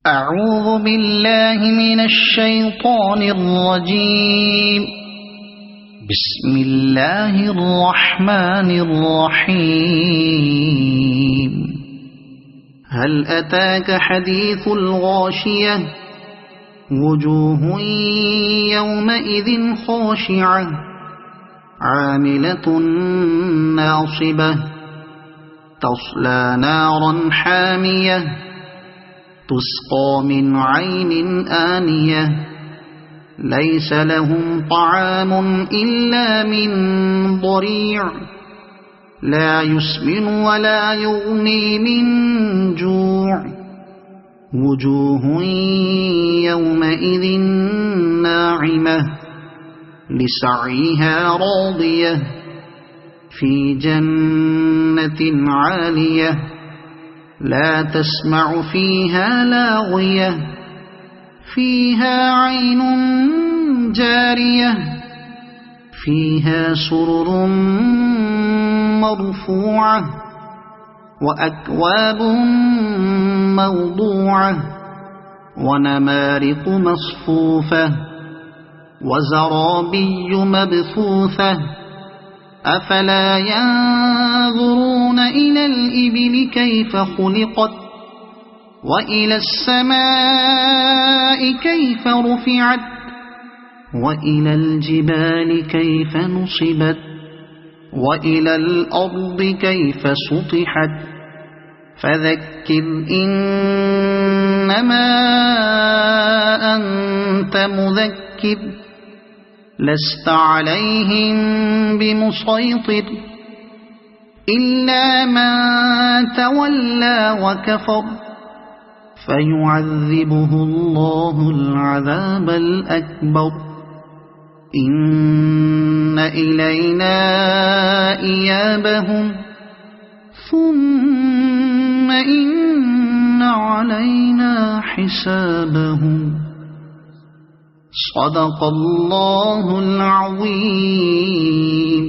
أعوذ بالله من الشيطان الرجيم. بسم الله الرحمن الرحيم. هل أتاك حديث الغاشية؟ وجوه يومئذ خاشعة عاملة ناصبة تصلى نارا حامية تسقى من عين آنية ليس لهم طعام إلا من ضريع لا يسمن ولا يغني من جوع وجوه يومئذ ناعمة لسعيها راضية في جنة عالية لا تسمع فيها لاغية فيها عين جارية فيها سرر مرفوعة وأكواب موضوعة ونمارق مصفوفة وزرابي مبثوثة أفلا ينظرون إلى الإبل كيف خلقت وإلى السماء كيف رفعت وإلى الجبال كيف نصبت وإلى الأرض كيف سطحت فذكر إنما أنت مذكر لست عليهم بمسيطر إلا من تولى وكفر فيعذبه الله العذاب الأكبر إن إلينا إيابهم ثم إن علينا حسابهم. صدق الله العظيم.